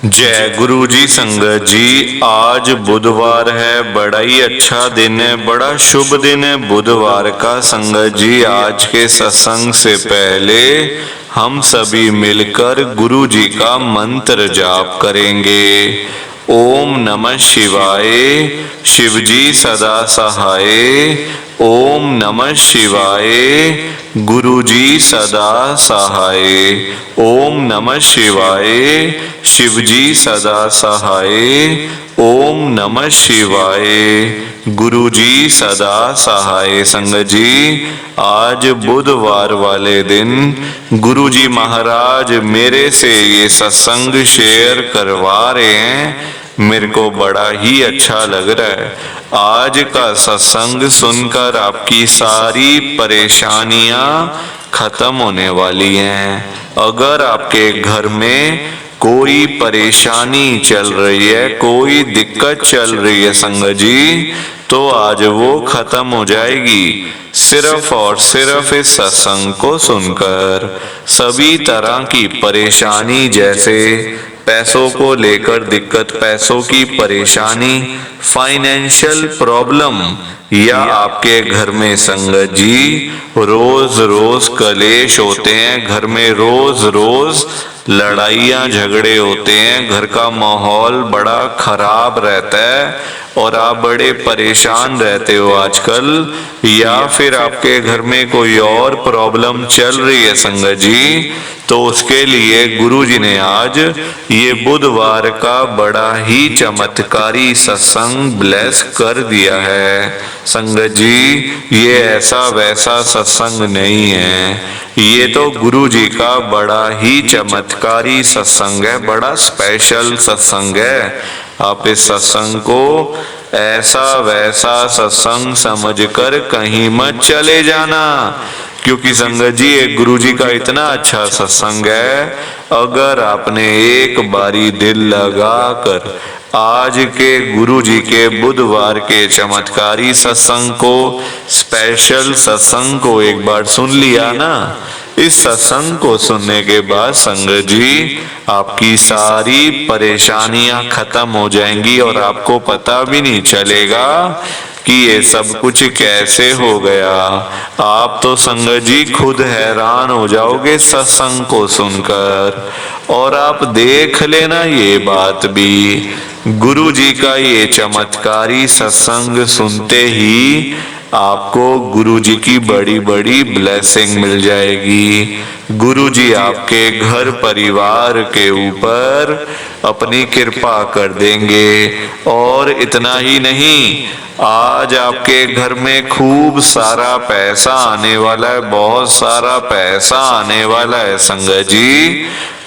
जय गुरु जी। संगत जी, आज बुधवार है, बड़ा ही अच्छा दिन है, बड़ा शुभ दिन है बुधवार का। संगत जी, आज के सत्संग से पहले हम सभी मिलकर गुरु जी का मंत्र जाप करेंगे। ओम नमः शिवाय, शिव जी सदा सहाय। ओम नमः शिवाय, गुरु जी सदा सहाय। ओम नमः शिवाय, शिव जी सदा सहाय। ओम नमः शिवाय, गुरु जी सदा सहाय। संगत जी, आज बुधवार वाले दिन गुरु जी महाराज मेरे से ये सत्संग शेयर करवा रहे हैं। मेरे को बड़ा ही अच्छा लग रहा है। आज का सत्संग सुनकर आपकी सारी परेशानियां खत्म होने वाली हैं। अगर आपके घर में कोई परेशानी चल रही है, कोई दिक्कत चल रही है संगत जी, तो आज वो खत्म हो जाएगी सिर्फ और सिर्फ इस सत्संग को सुनकर। सभी तरह की परेशानी, जैसे पैसों को लेकर दिक्कत, पैसों की परेशानी, फाइनेंशियल प्रॉब्लम, या आपके घर में संगत जी रोज रोज कलेश होते हैं, घर में रोज रोज लड़ाइयाँ झगड़े होते हैं, घर का माहौल बड़ा खराब रहता है और आप बड़े परेशान रहते हो आजकल, या फिर आपके घर में कोई और प्रॉब्लम चल रही है संगत जी, तो उसके लिए गुरु जी ने आज ये बुधवार का बड़ा ही चमत्कारी सत्संग ब्लेस कर दिया है। संगत जी, ये ऐसा वैसा सत्संग नहीं है, ये तो गुरु जी का बड़ा ही चमत्कारी सत्संग है, बड़ा स्पेशल सत्संग है। आप इस सत्संग को ऐसा वैसा सत्संग समझकर कहीं मत चले जाना, क्योंकि संगत जी ये गुरु जी का इतना अच्छा सत्संग है। अगर आपने एक बारी दिल लगाकर आज के गुरु जी के बुधवार के चमत्कारी सत्संग को, स्पेशल सत्संग को एक बार सुन लिया ना, इस सत्संग को सुनने के बाद संगत जी आपकी सारी परेशानियां खत्म हो जाएंगी और आपको पता भी नहीं चलेगा कि ये सब कुछ कैसे हो गया। आप तो संगत जी खुद हैरान हो जाओगे सत्संग को सुनकर। और आप देख लेना ये बात भी, गुरु जी का ये चमत्कारी सत्संग सुनते ही आपको गुरु जी की बड़ी बड़ी ब्लेसिंग मिल जाएगी। गुरु जी आपके घर परिवार के ऊपर अपनी कृपा कर देंगे। और इतना ही नहीं, आज आपके घर में खूब सारा पैसा आने वाला है, बहुत सारा पैसा आने वाला है संगत जी,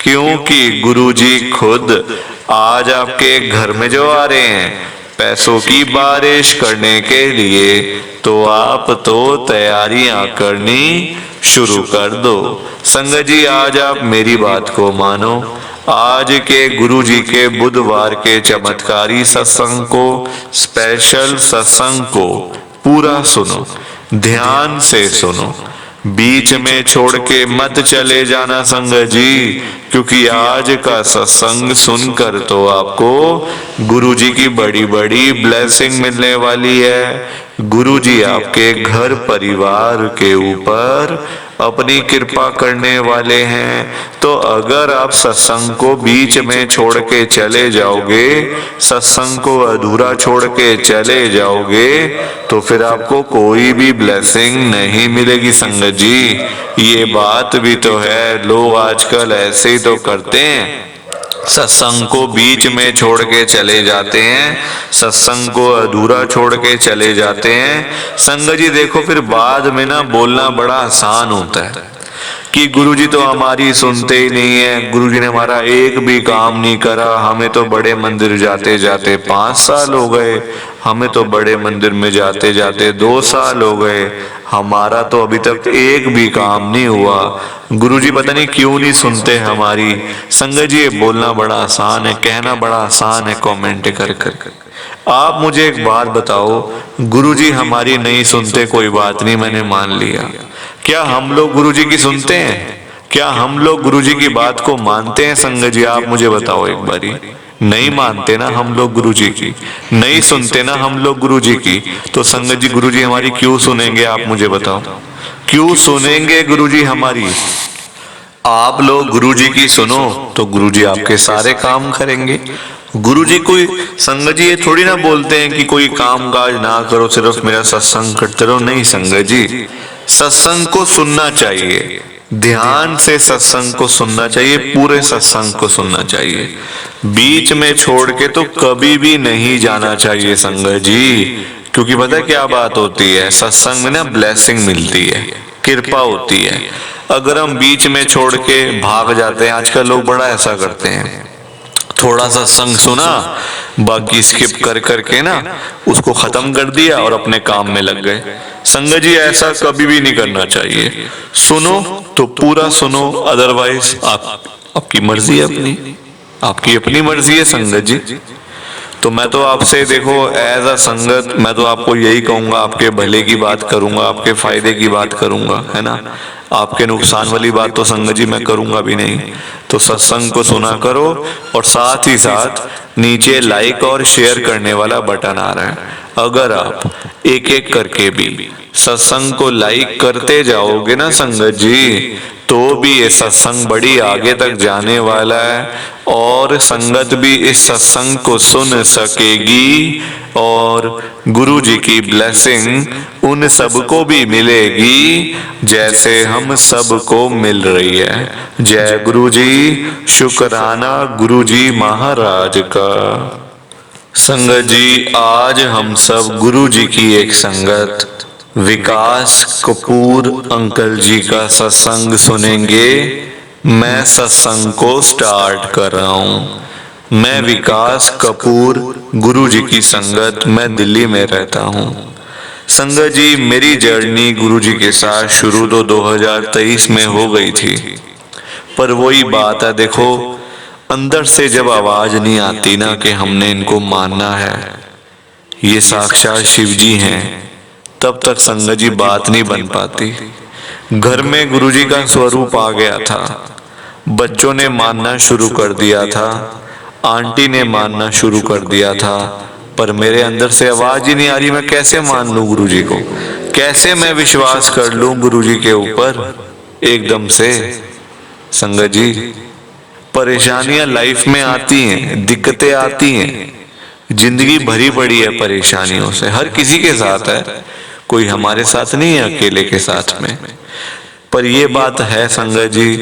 क्योंकि गुरु जी खुद आज आपके घर में जो आ रहे हैं पैसों की बारिश करने के लिए, तो आप तो तैयारियां करनी शुरू कर दो। संगत जी, आज आप मेरी बात को मानो, आज के गुरु जी के बुधवार के चमत्कारी सत्संग को, स्पेशल सत्संग को पूरा सुनो, ध्यान से सुनो, बीच में छोड़ के मत चले जाना संगत जी, क्योंकि आज का सत्संग सुनकर तो आपको गुरु जी की बड़ी बड़ी ब्लेसिंग मिलने वाली है। गुरु जी आपके घर परिवार के ऊपर अपनी कृपा करने वाले हैं। तो अगर आप सत्संग को बीच में छोड़ के चले जाओगे, सत्संग को अधूरा छोड़ के चले जाओगे, तो फिर आपको कोई भी ब्लेसिंग नहीं मिलेगी संगत जी। ये बात भी तो है, लोग आजकल ऐसे ही तो करते हैं, सत्संग को बीच में छोड़ के चले जाते हैं, सत्संग को अधूरा छोड़ के चले जाते हैं। संगत जी देखो, फिर बाद में ना बोलना बड़ा आसान होता है कि गुरुजी तो हमारी सुनते ही नहीं है, गुरुजी ने हमारा एक भी काम नहीं करा, हमें तो बड़े मंदिर जाते जाते 5 साल हो गए, हमें तो बड़े मंदिर में जाते जाते 2 साल हो गए, हमारा तो अभी तक एक भी काम नहीं हुआ, गुरुजी पता नहीं क्यों नहीं सुनते हमारी। संगत जी ये बोलना बड़ा आसान है, कहना बड़ा आसान है कमेंट कर कर। आप मुझे एक बात बताओ, गुरुजी हमारी नहीं सुनते कोई बात नहीं, मैंने मान लिया, क्या हम लोग गुरुजी की सुनते हैं? क्या हम लोग गुरुजी की बात को मानते हैं संगत जी? आप मुझे बताओ एक बारी। नहीं मानते ना हम लोग गुरुजी की, नहीं सुनते ना हम लोग गुरुजी की, तो संगत जी गुरुजी हमारी क्यों सुनेंगे? आप मुझे बताओ, क्यों सुनेंगे गुरुजी हमारी? आप लोग गुरुजी की सुनो तो गुरुजी आपके सारे काम करेंगे। गुरुजी कोई संगत जी ये थोड़ी ना बोलते हैं कि कोई काम काज ना करो, सिर्फ मेरा सत्संग करते रहो। नहीं संगत जी, सत्संग को सुनना चाहिए, ध्यान से सत्संग को सुनना चाहिए, पूरे सत्संग को सुनना चाहिए। बीच में छोड़ के तो कभी भी नहीं जाना चाहिए संगत जी, क्योंकि पता है क्या बात होती है, सत्संग में ना ब्लेसिंग मिलती है, कृपा होती है। अगर हम बीच में छोड़ के भाग जाते हैं, आजकल लोग बड़ा ऐसा करते हैं, थोड़ा सा संग सुना, बाकी स्किप कर करके ना उसको खत्म कर दिया और अपने काम में लग गए। संगत जी ऐसा कभी भी नहीं करना चाहिए। सुनो तो पूरा सुनो, अदरवाइज आपकी मर्जी है, आपकी अपनी मर्जी है संगत जी। तो मैं तो आपसे देखो एज अ संगत, मैं तो आपको यही कहूंगा, आपके भले की बात करूंगा, आपके फायदे की बात करूंगा, है ना। आपके नुकसान वाली बात तो संगत जी मैं करूंगा भी नहीं। तो सत्संग को सुना करो, और साथ ही साथ नीचे लाइक और शेयर करने वाला बटन आ रहा है, अगर आप एक एक करके भी सत्संग को लाइक करते जाओगे ना संगत जी, तो भी ये सत्संग बड़ी आगे तक जाने वाला है, और संगत भी इस सत्संग को सुन सकेगी, और गुरु जी की ब्लेसिंग उन सबको भी मिलेगी जैसे हम सबको मिल रही है। जय गुरु जी, शुक्राना गुरु जी महाराज का। संगत जी आज हम सब गुरु जी की एक संगत विकास कपूर अंकल जी का सत्संग सुनेंगे। मैं सत्संग को स्टार्ट कर रहा हूँ। मैं विकास कपूर, गुरु जी की संगत, मैं दिल्ली में रहता हूँ। संगत जी मेरी जर्नी गुरु जी के साथ शुरू तो 2023 में हो गई थी, पर वही बात है, देखो अंदर से जब आवाज नहीं आती ना कि हमने इनको मानना है, ये साक्षात शिव जी हैं, तब तक संगत जी बात नहीं बन पाती। घर में गुरुजी का स्वरूप आ गया था, बच्चों ने मानना शुरू कर दिया था, आंटी ने मानना शुरू कर दिया था, पर मेरे अंदर से आवाज ही नहीं आ रही, मैं कैसे मान लूं गुरुजी को, कैसे मैं विश्वास कर लूं गुरुजी के ऊपर एकदम से। संगत जी परेशानियां लाइफ में आती हैं, दिक्कतें आती हैं, जिंदगी भरी पड़ी है परेशानियों से, हर किसी के साथ है, कोई हमारे साथ नहीं है अकेले के साथ में। पर ये बात है संगत जी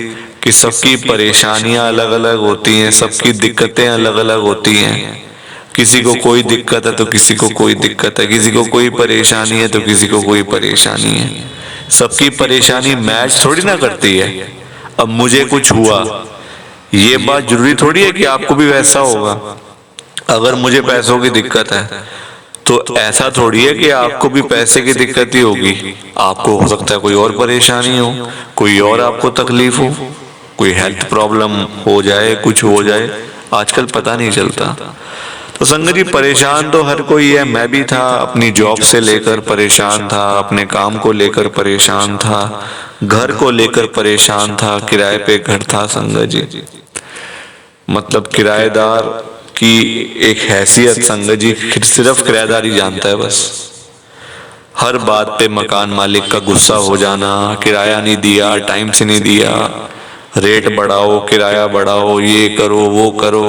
कि सबकी परेशानियां अलग अलग होती हैं, सबकी दिक्कतें अलग अलग होती हैं। किसी को कोई दिक्कत है तो किसी को कोई दिक्कत है, किसी को कोई परेशानी है तो किसी को कोई परेशानी है। सबकी परेशानी मैच थोड़ी ना करती है। अब मुझे कुछ हुआ, ये बात जरूरी थोड़ी है कि आपको भी वैसा होगा। अगर मुझे पैसों की दिक्कत है तो ऐसा थोड़ी है कि आपको भी पैसे की दिक्कत ही होगी। आपको हो सकता है कोई और परेशानी हो, कोई और आपको तकलीफ हो, कोई हेल्थ प्रॉब्लम हो जाए, कुछ हो जाए, आजकल पता नहीं चलता। तो संगत जी परेशान तो हर कोई है, मैं भी था, अपनी जॉब से लेकर परेशान था, अपने काम को लेकर परेशान था, घर को लेकर परेशान था, किराए पे घर था संगत जी। मतलब किराएदार की एक हैसियत संगत जी सिर्फ किराएदार ही जानता है बस। हर बात पे मकान मालिक का गुस्सा हो जाना, किराया नहीं दिया, टाइम से नहीं दिया, रेट बढ़ाओ, किराया बढ़ाओ, ये करो वो करो,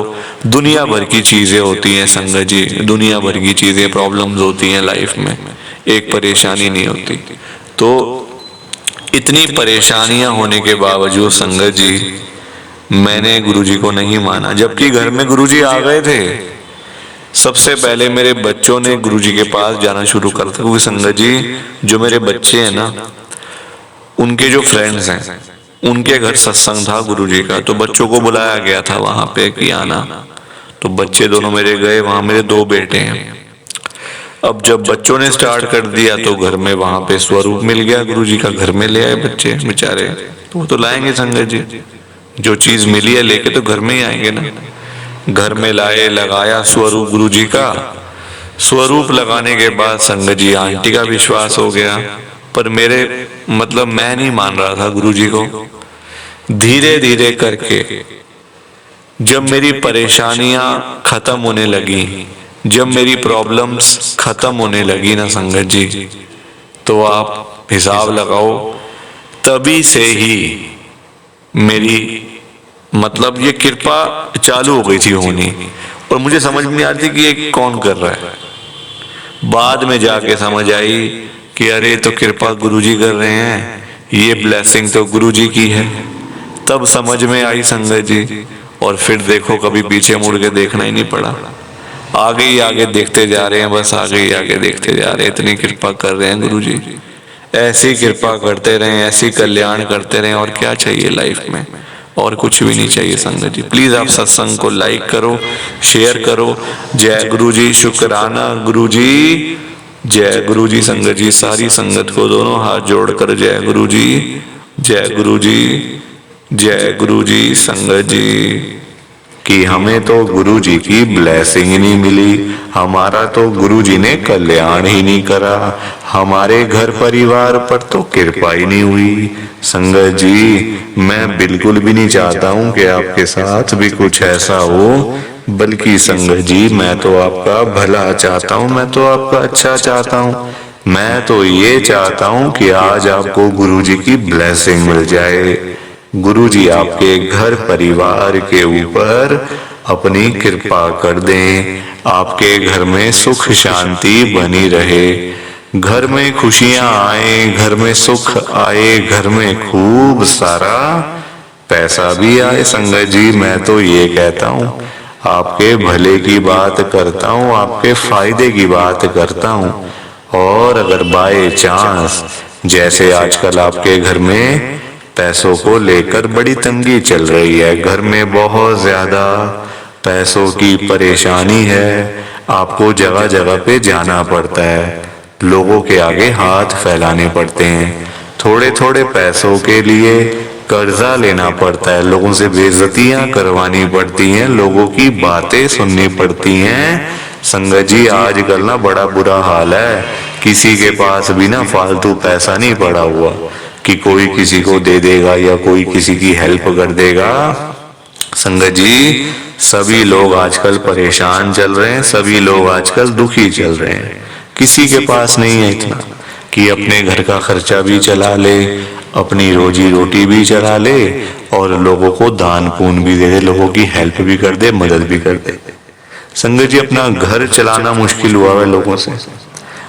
दुनिया भर की चीजें होती हैं संगत जी, दुनिया भर की चीजें प्रॉब्लम्स होती हैं लाइफ में, एक परेशानी नहीं होती। तो इतनी परेशानियां होने के बावजूद संगत जी मैंने गुरुजी को नहीं माना, जबकि घर में गुरुजी आ गए थे। सबसे पहले मेरे बच्चों ने गुरुजी के पास जाना शुरू कर दिया, क्योंकि संगत जी जो मेरे बच्चे हैं ना, उनके जो फ्रेंड्स हैं उनके घर सत्संग था गुरुजी का, तो बच्चों को बुलाया गया था वहां पे कि आना। तो बच्चे दोनों मेरे गए, वहां मेरे 2 बेटे हैं। अब जब बच्चों ने स्टार्ट कर दिया तो घर में वहां पे स्वरूप मिल गया गुरुजी का, घर में ले आए बच्चे बेचारे, तो वो तो लाएंगे संगत जी, जो चीज मिली है लेके तो घर में ही आएंगे ना। घर में लाए, लगाया स्वरूप गुरुजी का। स्वरूप लगाने के बाद संगत जी आंटी का विश्वास हो गया, पर मेरे मतलब मैं नहीं मान रहा था गुरुजी को। धीरे धीरे करके जब मेरी परेशानियां खत्म होने लगी, जब मेरी प्रॉब्लम्स खत्म होने लगी ना संगत जी, तो आप हिसाब लगाओ तभी से ही मेरी मतलब ये कृपा चालू हो गई थी होनी। और मुझे समझ में नहीं आती कि ये कौन कर रहा है। बाद में जाके समझ आई कि अरे तो कृपा गुरुजी कर रहे हैं, ये ब्लेसिंग तो गुरुजी की है। तब समझ में आई संगत जी। और फिर देखो कभी पीछे मुड़ के देखना ही नहीं पड़ा, आगे ही आगे देखते जा रहे हैं, बस आगे ही आगे देखते जा रहे हैं। इतनी कृपा कर रहे हैं गुरुजी। ऐसी कृपा करते रहें, ऐसी कल्याण करते रहें, और क्या चाहिए लाइफ में, और कुछ भी नहीं चाहिए संगत जी। प्लीज आप सत्संग को लाइक करो, शेयर करो। जय गुरुजी, शुक्राना गुरुजी, जय गुरुजी संगत जी। सारी संगत को दोनों हाथ जोड़कर जय गुरुजी, जय गुरुजी, जय गुरुजी संगत जी। कि हमें तो गुरुजी की ब्लेसिंग ही नहीं मिली, हमारा तो गुरुजी ने कल्याण ही नहीं करा, हमारे घर परिवार पर तो कृपा ही नहीं हुई। संगत जी मैं बिल्कुल भी नहीं चाहता हूं कि आपके साथ भी कुछ ऐसा हो, बल्कि संगत जी मैं तो आपका भला चाहता हूं, मैं तो आपका अच्छा चाहता हूं। मैं तो ये चाहता हूं कि आज आपको गुरुजी की ब्लेसिंग मिल जाए, गुरुजी आपके घर परिवार के ऊपर अपनी कृपा कर दें, आपके घर में सुख शांति बनी रहे, घर में खुशियां आए, घर में सुख आए, घर में खूब सारा पैसा भी आए। संगत जी मैं तो ये कहता हूँ, आपके भले की बात करता हूँ, आपके फायदे की बात करता हूँ। और अगर बाय चांस जैसे आजकल आपके घर में पैसों को लेकर बड़ी तंगी चल रही है, घर में बहुत ज्यादा पैसों की परेशानी है, आपको जगह जगह पे जाना पड़ता है, लोगों के आगे हाथ फैलाने पड़ते हैं, थोड़े थोड़े पैसों के लिए कर्जा लेना पड़ता है, लोगों से बेइज्जतियां करवानी पड़ती हैं, लोगों की बातें सुननी पड़ती हैं। संगत जी आजकल ना बड़ा बुरा हाल है, किसी के पास भी ना फालतू पैसा नहीं पड़ा हुआ कि कोई किसी को दे देगा या कोई किसी की हेल्प कर देगा। संगत जी सभी लोग आजकल परेशान चल रहे हैं, सभी लोग आजकल दुखी चल रहे हैं। किसी के पास नहीं है इतना कि अपने घर का खर्चा भी चला ले, अपनी रोजी रोटी भी चला ले, और लोगों को दान पुण्य भी दे दे, लोगों की हेल्प भी कर दे, मदद भी कर दे। संगत जी अपना घर चलाना मुश्किल हुआ है लोगों से,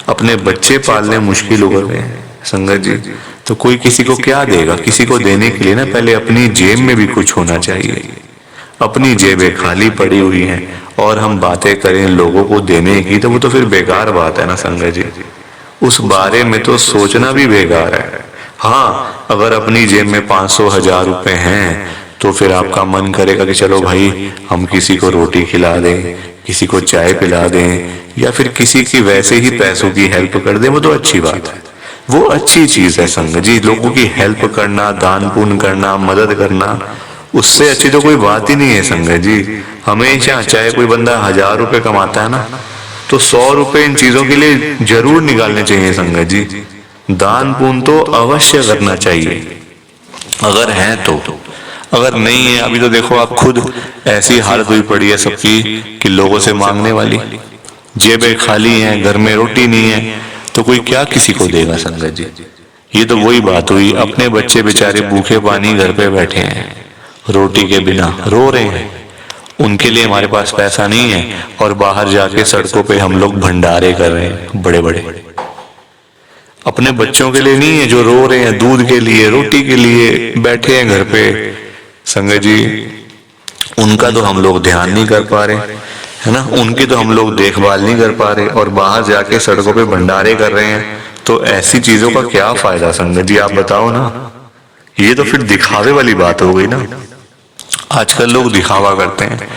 अपने बच्चे पालने मुश्किल हो गए हैं संगत जी। तो कोई किसी को क्या देगा? किसी को देने के लिए ना पहले अपनी जेब में भी कुछ होना चाहिए। अपनी जेबें खाली पड़ी हुई हैं और हम बातें करें लोगों को देने की, तो वो तो फिर बेकार बात है ना संगत जी। उस बारे में तो सोचना भी बेकार है। हाँ अगर अपनी जेब में 500-1000 रुपए हैं तो फिर आपका मन करेगा कि चलो भाई हम किसी को रोटी खिला दें, किसी को चाय पिला दें, या फिर किसी की वैसे ही पैसों की हेल्प कर दें, वो तो अच्छी बात है, वो अच्छी चीज है संगत जी। लोगों की हेल्प करना, दान पुण्य करना, मदद करना, उससे अच्छी तो कोई बात ही नहीं है संगत जी। हमेशा चाहे कोई बंदा 1000 रुपए कमाता है ना, तो 100 रुपए इन चीजों के लिए जरूर निकालने चाहिए संगत जी। दान पुण्य तो अवश्य करना चाहिए अगर है तो। अगर नहीं है, अभी तो देखो आप खुद ऐसी हालत हुई पड़ी है सबकी कि लोगों से मांगने वाली, जेबें खाली हैं, घर में रोटी नहीं है, तो कोई क्या किसी को देगा संगत जी। ये तो वही बात हुई, अपने बच्चे बेचारे भूखे पानी घर पे बैठे हैं, रोटी के बिना रो रहे हैं, उनके लिए हमारे पास पैसा नहीं है, और बाहर जाके सड़कों पे हम लोग भंडारे कर रहे हैं बड़े बड़े। अपने बच्चों के लिए नहीं है जो रो रहे हैं, दूध के लिए, रोटी के लिए बैठे हैं घर पे संगत जी, उनका तो हम लोग ध्यान नहीं कर पा रहे है ना, उनकी तो हम लोग देखभाल नहीं कर पा रहे, और बाहर जाके सड़कों पे भंडारे कर रहे हैं। तो ऐसी चीजों का क्या फायदा संगत जी, आप बताओ ना। ये तो फिर दिखावे वाली बात हो गई ना। आजकल लोग दिखावा करते हैं,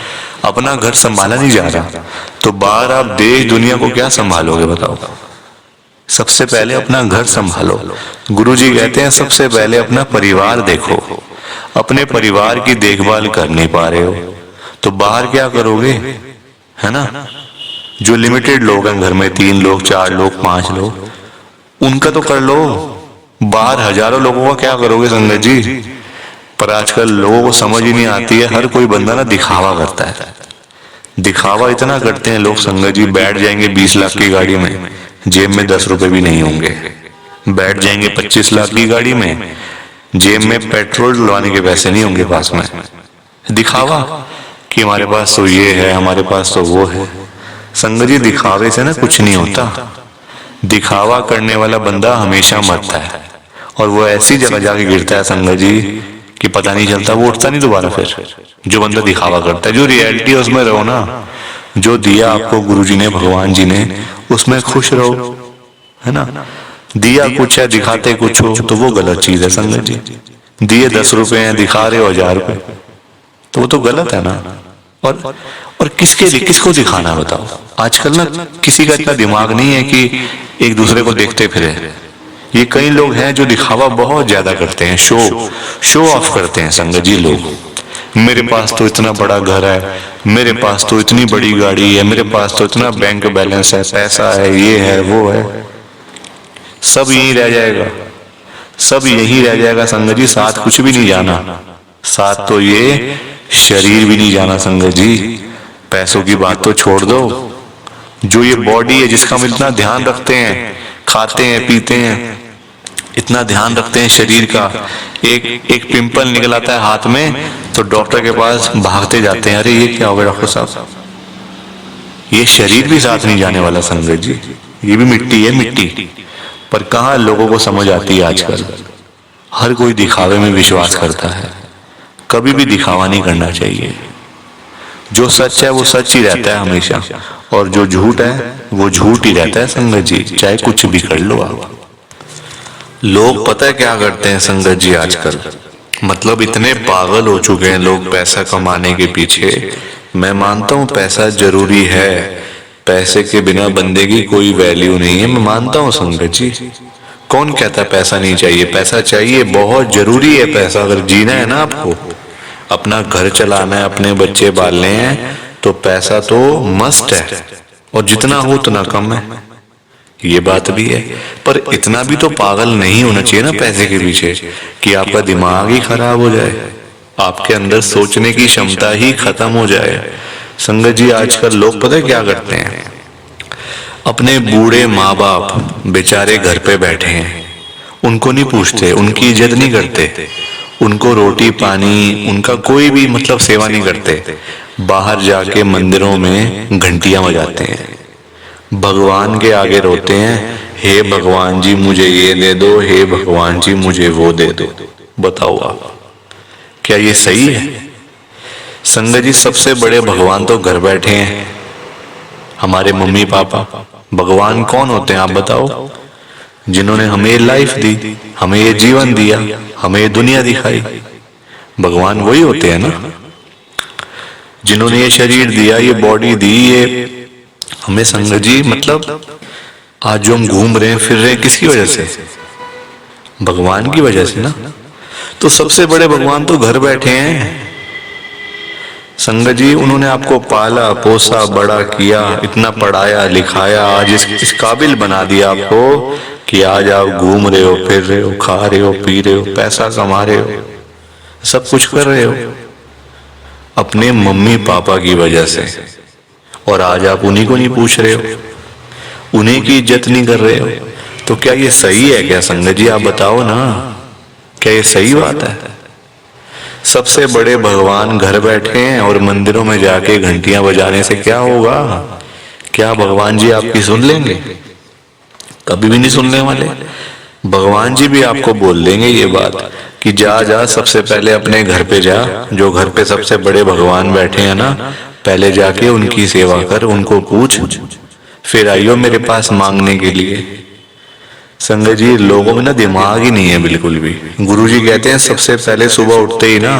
अपना घर संभाला नहीं जा रहा, तो बाहर आप देश दुनिया को क्या संभालोगे बताओ। सबसे पहले अपना घर संभालो। गुरुजी कहते हैं सबसे पहले अपना परिवार देखो। अपने परिवार की देखभाल कर नहीं पा रहे हो तो बाहर क्या करोगे, है ना। जो लिमिटेड लोग हैं घर में, 3 लोग, 4 लोग, 5 लोग, उनका तो कर लो। बाहर हजारों लोगों का क्या करोगे संगत जी। पर आजकल लोगों को समझ ही नहीं आती है, हर कोई बंदा ना दिखावा करता है। दिखावा इतना करते हैं लोग संगत जी, बैठ जाएंगे 20 लाख की गाड़ी में, जेब में 10 रुपए भी नहीं होंगे। बैठ जाएंगे 25 लाख की गाड़ी में, जेब में पेट्रोल डलवाने के पैसे नहीं होंगे पास में। दिखावा कि हमारे पास तो ये है, हमारे पास तो वो है। संगत जी दिखावे से ना कुछ नहीं होता। दिखावा करने वाला बंदा हमेशा मरता है, और वो ऐसी जगह जाके गिरता है संगत जी कि पता नहीं चलता, वो उठता नहीं दोबारा फिर। जो बंदा दिखावा करता है, जो रियलिटी है उसमें रहो ना। जो दिया आपको गुरुजी ने, भगवान जी ने, उसमें खुश रहो, है ना। दिया कुछ है, दिखाते कुछ हो, तो वो गलत चीज है संगत जी। दिए 10 रुपए हैं, दिखा रहे हो 1000 रुपए, तो वो तो गलत है ना। और किसको दिखाना बताओ। आजकल ना किसी का इतना दिमाग नहीं है कि एक दूसरे को देखते फिरे। ये कई लोग हैं जो दिखावा बहुत ज्यादा करते हैं, शो ऑफ करते हैं संगत जी लोग। मेरे पास तो इतना बड़ा घर है, मेरे पास तो इतनी बड़ी गाड़ी है, मेरे पास तो इतना बैंक बैलेंस है, पैसा है, ये है वो है। सब यही रह जाएगा, सब यही रह जाएगा संगत जी। साथ कुछ भी नहीं जाना, साथ तो ये शरीर भी नहीं जाना संगत जी। पैसों की बात तो छोड़ दो, जो ये बॉडी है जिसका हम इतना ध्यान रखते हैं, खाते हैं पीते हैं, इतना ध्यान रखते हैं शरीर का, एक पिंपल निकल आता है हाथ में तो डॉक्टर के पास भागते जाते हैं, अरे ये क्या हो गया डॉक्टर साहब। ये शरीर भी साथ नहीं जाने वाला संगत जी, ये भी मिट्टी है, मिट्टी। पर कहाँ लोगों को समझ आती है आजकल। हर कोई दिखावे में विश्वास करता है, कभी भी दिखावा नहीं करना चाहिए। जो सच है वो सच ही रहता है हमेशा, और जो झूठ है वो झूठ ही रहता है संगत जी, चाहे कुछ भी कर लो आप। लोग पता है क्या करते हैं संगत जी आजकल, मतलब इतने पागल हो चुके हैं लोग पैसा कमाने के पीछे। मैं मानता हूँ पैसा जरूरी है, पैसे के बिना बंदे की कोई वैल्यू नहीं है, मैं मानता हूँ संगत जी। कौन कहता है पैसा नहीं चाहिए? पैसा चाहिए, बहुत जरूरी है पैसा। अगर जीना है ना आपको, अपना घर चलाना है, अपने बच्चे पालने हैं, तो पैसा तो मस्ट है, और जितना हो उतना कम है, ये बात भी है। पर इतना भी तो पागल नहीं होना चाहिए ना पैसे के पीछे कि आपका दिमाग ही खराब हो जाए, आपके अंदर सोचने की क्षमता ही खत्म हो जाए। संगत जी आजकल लोग पता है क्या करते हैं, अपने बूढ़े माँ बाप बेचारे घर पे बैठे हैं, उनको नहीं पूछते, उनकी इज्जत नहीं करते, उनको रोटी पानी उनका कोई भी मतलब सेवा नहीं करते। बाहर जाके मंदिरों में घंटियां बजाते हैं, भगवान के आगे रोते हैं, हे भगवान जी मुझे ये दे दो, हे भगवान जी मुझे वो दे दो। बताओ आप, क्या ये सही है? संगत जी सबसे बड़े भगवान तो घर बैठे हैं, हमारे मम्मी पापा। भगवान कौन होते हैं आप बताओ? जिन्होंने हमें लाइफ दी, हमें ये जीवन दिया, हमें ये दुनिया दिखाई, भगवान वही होते हैं ना। जिन्होंने ये शरीर दिया, ये बॉडी दी, ये हमें संगत जी मतलब आज जो हम घूम रहे हैं फिर रहे हैं, किसकी वजह से? भगवान की वजह से ना। तो सबसे बड़े भगवान तो घर बैठे हैं संगत जी। उन्होंने आपको पाला पोसा बड़ा किया, इतना पढ़ाया लिखाया, आज इस काबिल बना दिया आपको कि आज आप घूम रहे हो, फिर रहे हो, खा रहे हो, पी रहे हो, पैसा कमा रहे हो, सब कुछ कर रहे हो अपने मम्मी पापा की वजह से। और आज आप उन्हीं को नहीं पूछ रहे हो, उन्हीं की इज्जत नहीं कर रहे हो। तो क्या ये सही है क्या संगत जी? आप बताओ ना, क्या ये सही बात है? सबसे बड़े भगवान घर बैठे हैं और मंदिरों में जाके घंटियां बजाने से क्या होगा? क्या भगवान जी आपकी सुन लेंगे? कभी भी नहीं सुनने वाले। भगवान जी भी आपको बोल देंगे ये बात कि जा जा सबसे पहले अपने घर पे जा, जो घर पे सबसे बड़े भगवान बैठे हैं ना, पहले जाके उनकी सेवा कर, उनको पूछ, फिर आइयो मेरे पास मांगने के लिए। संगत जी लोगों में ना दिमाग ही नहीं है बिल्कुल भी। गुरुजी कहते हैं सबसे पहले सुबह उठते ही ना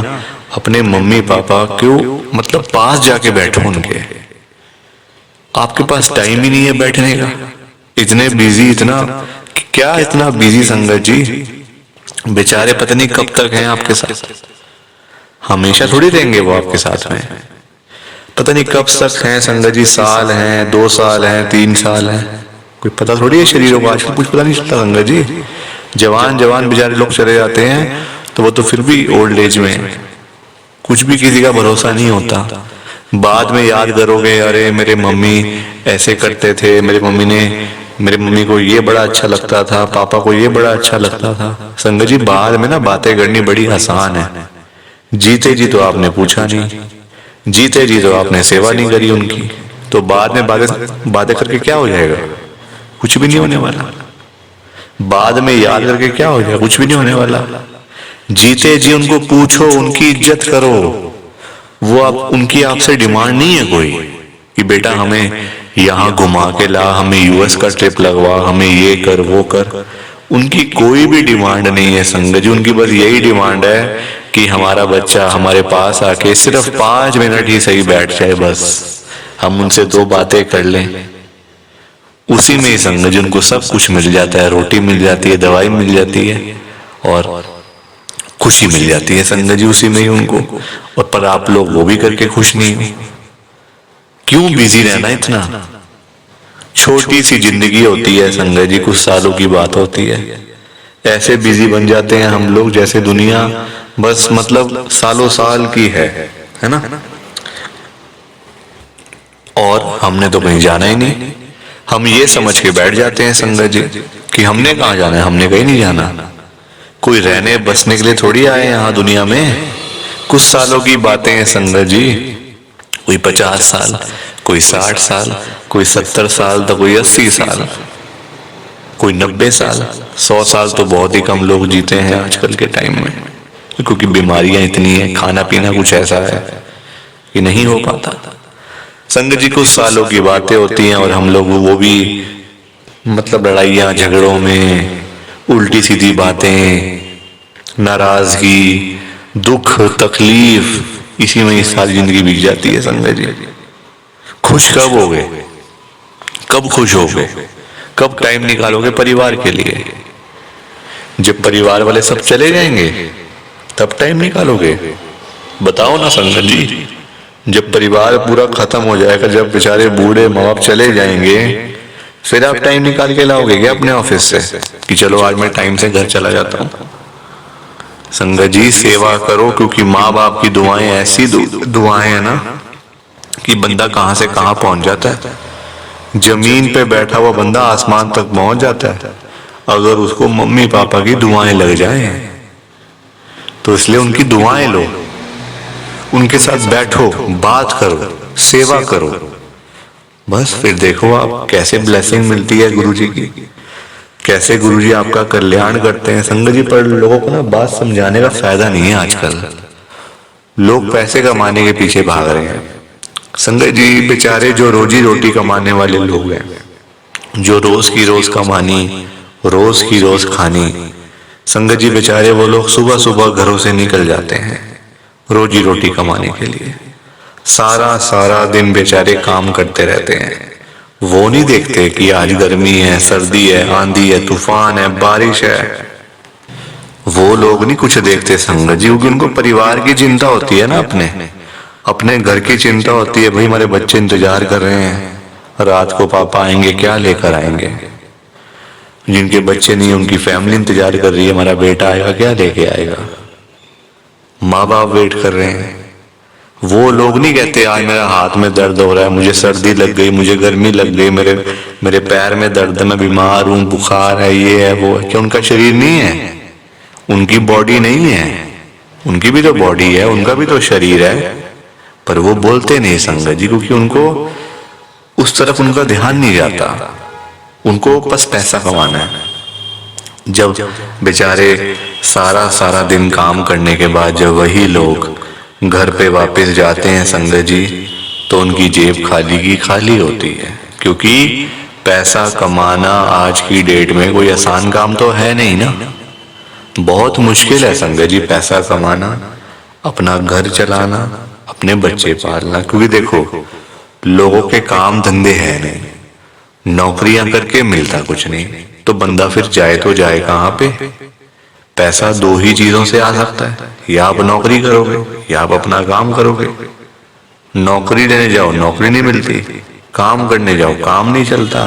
अपने मम्मी पापा क्यों मतलब पास जाके बैठो उनके। आपके पास टाइम ही नहीं है बैठने का, इतने बिजी, इतना क्या इतना बिजी संगत जी। बेचारे पता नहीं कब तक हैं आपके साथ, हमेशा थोड़ी रहेंगे वो आपके साथ में, पता नहीं कब तक हैं संगत जी। साल हैं, 2 साल हैं, 3 साल हैं, कोई पता थोड़ी है शरीरों को। आजकल कुछ पता नहीं चलता संगत जी। जवान जवान बेचारे लोग चले जाते हैं तो वो तो फिर भी ओल्ड एज में है। कुछ भी किसी का भरोसा नहीं होता। बाद में याद करोगे, अरे मेरे मम्मी ऐसे करते थे, मेरे मम्मी को ये बड़ा अच्छा लगता था, पापा को ये बड़ा अच्छा लगता था। संगत जी बाद में ना बातें करनी बड़ी आसान है। जीते जी तो आपने पूछा नहीं, जीते जी तो आपने सेवा नहीं करी उनकी, तो बाद में बातें करके क्या हो जाएगा? कुछ भी नहीं होने वाला। बाद में याद करके क्या हो जाएगा? कुछ भी नहीं होने वाला। जीते जी उनको पूछो, उनकी इज्जत करो। वो आप उनकी आपसे डिमांड नहीं है कोई कि बेटा हमें यहाँ घुमा के ला, हमें यूएस का ट्रिप लगवा, हमें ये कर वो कर। उनकी कोई भी डिमांड नहीं है संगत जी। उनकी बस यही डिमांड है कि हमारा बच्चा हमारे पास आके सिर्फ 5 मिनट ही सही बैठ जाए, बस हम उनसे 2 बातें कर लें। उसी में ही संगत जी उनको सब कुछ मिल जाता है। रोटी मिल जाती है, दवाई मिल जाती है और खुशी मिल जाती है संगत जी उसी में ही उनको। और पर आप लोग वो भी करके खुश नहीं हो। क्यों बिजी रहना इतना? छोटी सी जिंदगी होती है संगत जी, कुछ सालों की बात होती है। ऐसे बिजी बन जाते हैं हम लोग जैसे दुनिया बस मतलब सालों साल की है ना। और हमने तो कहीं जाना ही नहीं। हम ये समझ के बैठ जाते हैं संगत जी कि हमने कहाँ जाना है, हमने कहीं नहीं जाना। कोई रहने बसने के लिए थोड़ी आए यहाँ दुनिया में। कुछ सालों की बातें हैं संगत जी। कोई 50 साल, कोई 60 साल, कोई 70 साल, तो कोई 80 साल, कोई 90 साल। 100 साल तो बहुत ही कम लोग जीते हैं आजकल के टाइम में, क्योंकि बीमारियां इतनी है, खाना पीना कुछ ऐसा है कि नहीं हो पाता। संगत जी कुछ सालों की बातें होती हैं और हम लोग वो भी मतलब लड़ाइयां झगड़ों में, उल्टी सीधी बातें, नाराजगी, दुख, तकलीफ, इसी में सारी जिंदगी बीत जाती है संगत जी। खुश कब होगे? कब खुश होगे? कब टाइम निकालोगे परिवार के लिए? जब परिवार वाले सब चले जाएंगे तब टाइम निकालोगे? बताओ ना संगत जी। जब परिवार पूरा खत्म हो जाएगा, जब बेचारे बूढ़े माँ बाप चले जाएंगे, फिर आप टाइम निकाल के लाओगे क्या अपने ऑफिस से कि चलो आज मैं टाइम से घर चला जाता हूँ? संगत जी सेवा करो, क्योंकि माँ बाप की दुआएं ऐसी दुआएं है ना कि बंदा कहाँ से कहाँ पहुंच जाता है। जमीन पे बैठा हुआ बंदा आसमान तक पहुंच जाता है अगर उसको मम्मी पापा की दुआएं लग जाएं। तो इसलिए उनकी दुआएं लो, उनके साथ बैठो, बात करो, सेवा करो, बस फिर देखो आप कैसे ब्लेसिंग मिलती है गुरुजी की, कैसे गुरुजी आपका कल्याण करते हैं। संगत जी पर लोगों को ना बात समझाने का फायदा नहीं है आजकल। लोग पैसे कमाने के पीछे भाग रहे हैं। संगत जी बेचारे जो रोजी रोटी कमाने वाले लोग हैं, जो रोज की रोज कमानी, रोज की रोज खानी, संगत जी बेचारे वो लोग सुबह सुबह घरों से निकल जाते हैं रोजी रोटी कमाने के लिए। सारा सारा दिन बेचारे काम करते रहते हैं। वो नहीं देखते कि आज गर्मी है, सर्दी है, आंधी है, तूफान है, बारिश है। वो लोग नहीं कुछ देखते संगत जी, क्योंकि उनको परिवार की चिंता होती है ना, अपने घर की चिंता होती है। भाई हमारे बच्चे इंतजार कर रहे हैं, रात को पापा आएंगे, क्या लेकर आएंगे। जिनके बच्चे नहीं, उनकी फैमिली इंतजार कर रही है, हमारा बेटा आएगा, क्या लेके आएगा। माँ बाप वेट कर रहे हैं। वो लोग नहीं कहते आज मेरा हाथ में दर्द हो रहा है, मुझे सर्दी लग गई, मुझे गर्मी लग गई, मेरे पैर में दर्द है, मैं बीमार हूँ, बुखार है, ये है वो है। क्या उनका शरीर नहीं है? उनकी बॉडी नहीं है? उनकी भी तो बॉडी है, उनका भी तो शरीर है, पर वो बोलते नहीं संगत जी, क्योंकि उनको उस तरफ उनका ध्यान नहीं जाता। उनको बस पैसा कमाना है। जब बेचारे सारा सारा दिन काम करने के बाद जब वही लोग घर पे वापस जाते हैं संगत जी, तो उनकी जेब खाली की खाली होती है। क्योंकि पैसा कमाना आज की डेट में कोई आसान काम तो है नहीं ना, बहुत मुश्किल है संगत जी पैसा कमाना, अपना घर चलाना, अपने बच्चे पालना। क्योंकि देखो लोगों के काम धंधे है नहीं, नौकरियां करके मिलता कुछ नहीं, तो बंदा फिर जाए तो जाए कहाँ पे। पैसा 2 ही चीजों से आ सकता है, या आप नौकरी करोगे या आप अपना काम करोगे। नौकरी लेने जाओ नौकरी नहीं मिलती, काम करने जाओ काम नहीं चलता,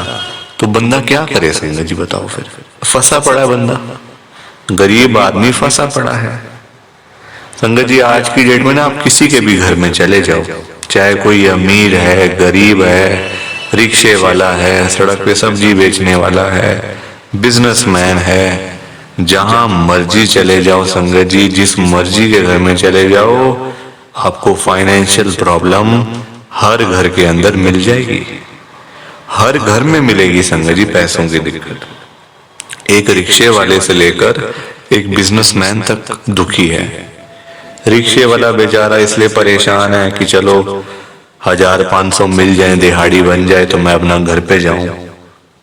तो बंदा क्या करे संगत जी बताओ। फिर फंसा पड़ा है बंदा, गरीब आदमी फंसा पड़ा है। संगत जी आज की डेट में ना आप किसी के भी घर में चले जाओ, चाहे कोई अमीर है, गरीब है, रिक्शे वाला है, सड़क पे सब्जी बेचने वाला है, बिजनेसमैन है, जहां मर्जी चले जाओ संगत जी, जिस मर्जी के घर में चले जाओ, आपको फाइनेंशियल प्रॉब्लम हर घर के अंदर मिल जाएगी, हर घर में मिलेगी संगत जी पैसों की दिक्कत। एक रिक्शे वाले से लेकर एक बिजनेसमैन तक दुखी है। रिक्शे वाला बेचारा इसलिए परेशान है कि चलो 1000-500 मिल जाए, दिहाड़ी बन जाए तो मैं अपना घर पे जाऊं,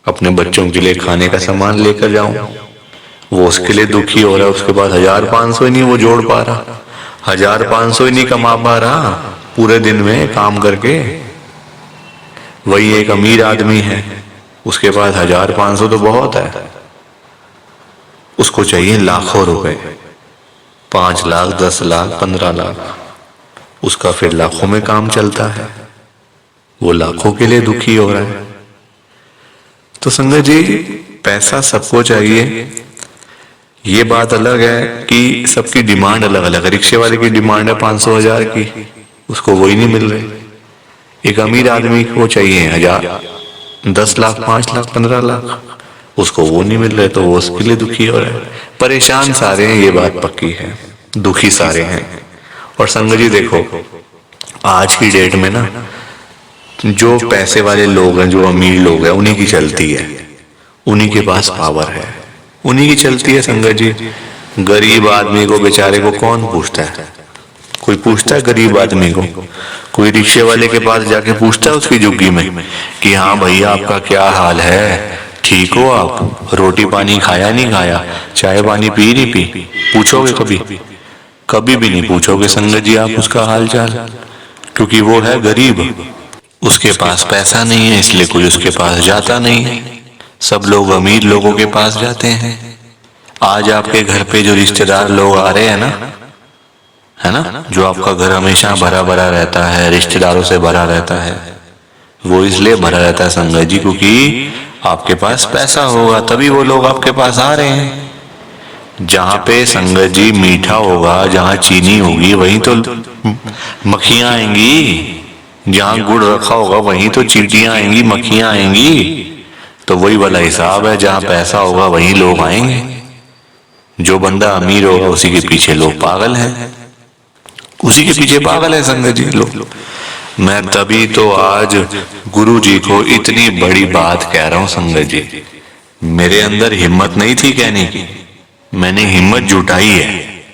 अपने बच्चों के लिए खाने का सामान लेकर जाऊं। वो उसके लिए दुखी हो रहा है, उसके पास 1000-500 ही नहीं वो जोड़ पा रहा, 1000-500 ही नहीं कमा पा रहा पूरे दिन में काम करके। वही एक अमीर आदमी है, उसके पास 1000-500 तो बहुत है, उसको चाहिए लाखों रुपए, 5 लाख, 10 लाख, 15 लाख, उसका फिर लाखों में काम चलता है, वो लाखों के लिए दुखी हो रहा है। तो संगत जी पैसा सबको चाहिए, ये बात अलग है कि सबकी डिमांड अलग अलग है। रिक्शे वाले की डिमांड है 500-1000 की, उसको वही नहीं मिल रही। एक अमीर आदमी को चाहिए 1000, 10 लाख, 5 लाख, 15 लाख, उसको वो नहीं मिल रहे तो वो उसके लिए दुखी हो रहा है। परेशान सारे हैं, ये बात पक्की है, दुखी सारे हैं। और संगत जी देखो आज की डेट में ना जो पैसे वाले लोग हैं, जो अमीर लोग हैं, उन्हीं की चलती है, उन्हीं के पास पावर है, उन्हीं की चलती है संगत जी। गरीब आदमी को बेचारे को कौन पूछता है? कोई पूछता है गरीब आदमी को? कोई रिक्शे वाले के पास जाके पूछता है उसकी झुग्गी में कि हाँ भैया आपका क्या हाल है, ठीक हो आप, रोटी पानी खाया नहीं खाया, चाय पानी पी नहीं पी? पूछोगे कभी? कभी भी नहीं पूछोगे संगत जी आप उसका हाल चाल, क्योंकि वो है गरीब, उसके पास पैसा नहीं है, इसलिए कोई उसके पास जाता नहीं है। सब लोग अमीर लोगों के पास जाते हैं। आज आपके घर पे जो रिश्तेदार लोग आ रहे हैं ना, है ना, जो आपका घर हमेशा भरा भरा रहता है, रिश्तेदारों से भरा रहता है, वो इसलिए भरा रहता है संगत जी क्योंकि आपके पास पैसा होगा, तभी वो लोग आपके पास आ रहे हैं। जहां पे संगत जी मीठा होगा, जहां चीनी होगी, वहीं तो मक्खियां आएंगी, जहां गुड़ रखा होगा वहीं तो चींटियां आएंगी, मक्खियां आएंगी। तो वही वाला हिसाब है, जहां पैसा होगा वहीं लोग आएंगे। जो बंदा अमीर होगा उसी के पीछे लोग पागल हैं, उसी के पीछे पागल है संगत जी लोग। मैं तभी तो आज गुरु जी को इतनी बड़ी बात कह रहा हूं संगत जी। मेरे अंदर हिम्मत नहीं थी कहने की, मैंने हिम्मत जुटाई है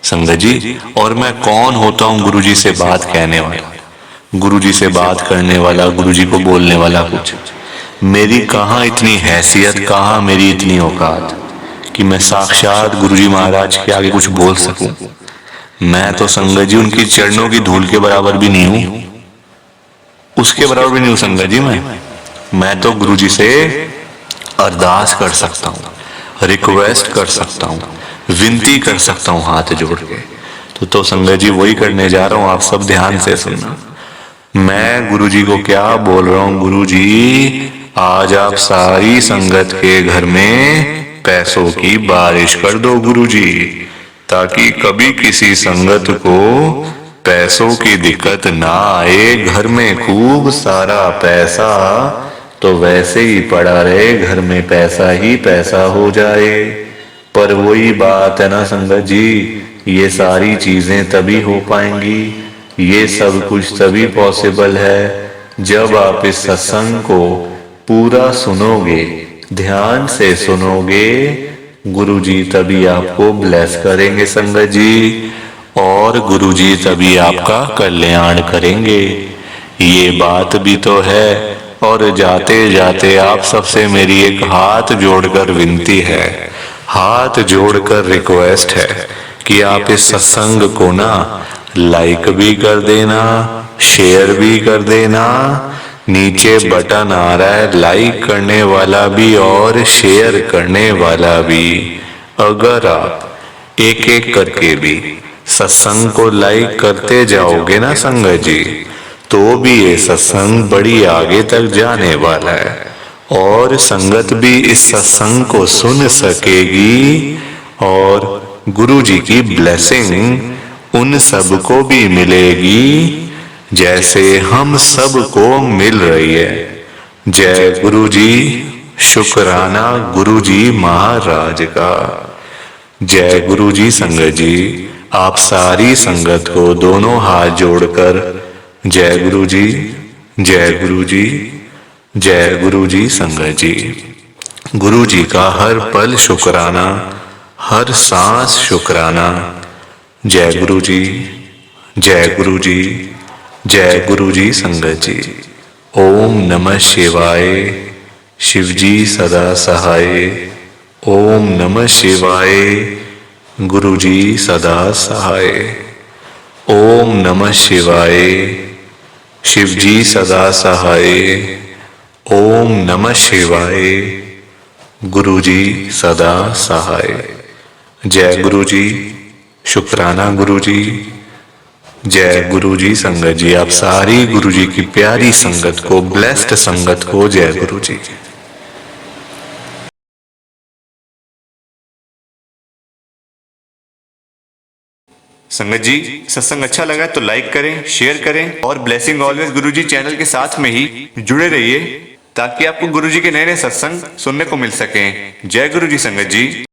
संगत जी। और मैं कौन होता हूं गुरु जी से बात कहने वाला, गुरु जी से बात करने वाला, गुरु जी को बोलने वाला? कुछ मेरी कहाँ इतनी हैसियत, कहाँ मेरी इतनी औकात कि मैं साक्षात गुरु जी महाराज के आगे कुछ बोल सकूं। मैं तो संगत जी उनकी चरणों की धूल के बराबर भी नहीं हूं, उसके बराबर भी नहीं हूं संगत जी। मैं तो गुरु जी से अरदास कर सकता हूं, रिक्वेस्ट कर सकता हूं, विनती कर सकता हूं हाथ जोड़ के। तो संगत जी वही करने जा रहा हूं, आप सब ध्यान से सुनना। मैं गुरु जी को क्या बोल रहा हूं, गुरु जी आज आप सारी संगत के घर में पैसों की बारिश कर दो गुरु जी, ताकि कभी किसी संगत को पैसों की दिक्कत ना आए। घर में खूब सारा पैसा तो वैसे ही पड़ा रहे, घर में पैसा ही पैसा हो जाए। पर वही बात है ना संगत जी, ये सारी चीजें तभी हो पाएंगी, ये सब कुछ तभी पॉसिबल है जब आप इस सत्संग को पूरा सुनोगे, ध्यान से सुनोगे। गुरुजी तभी आपको ब्लेस करेंगे संगत जी, और गुरुजी तभी आपका कल्याण करेंगे। ये बात भी तो है। और जाते जाते आप सबसे मेरी एक हाथ जोड़कर विनती है, हाथ जोड़कर रिक्वेस्ट है कि आप इस सत्संग को ना लाइक भी कर देना, शेयर भी कर देना। नीचे बटन आ रहा है लाइक करने वाला भी और शेयर करने वाला भी। अगर आप एक एक करके भी सत्संग को लाइक करते जाओगे ना संगत जी, तो भी ये सत्संग बड़ी आगे तक जाने वाला है और संगत भी इस सत्संग को सुन सकेगी और गुरु जी की ब्लेसिंग उन सबको भी मिलेगी जैसे हम सबको मिल रही है। जय गुरु जी। शुक्राना गुरु जी महाराज का। जय गुरु जी संगत जी। आप सारी संगत को दोनों हाथ जोड़कर जय गुरु जी, जय गुरु जी, जय गुरु जी संगत जी। गुरु जी का हर पल शुक्राना, हर सांस शुक्राना। जय गुरु जी, जय गुरु जी, जय गुरु जी संगत जी। ओम नमः शिवाय। शिव जी सदा सहाय। ओम नमः शिवाय। गुरु जी सदा सहाय। ओम नमः शिवाय। शिव जी सदा सहाय। ओम नमः शिवाय। गुरु जी सदा सहाय। जय गुरु जी। शुक्राना गुरु जी। जय गुरु जी संगत जी। आप सारी गुरु जी की प्यारी संगत को, ब्लेस्ड संगत को जय गुरु जी। संगत जी, सत्संग अच्छा लगा तो लाइक करें, शेयर करें और ब्लेसिंग ऑलवेज गुरु जी चैनल के साथ में ही जुड़े रहिए ताकि आपको गुरु जी के नए नए सत्संग सुनने को मिल सकें। जय गुरु जी संगत जी।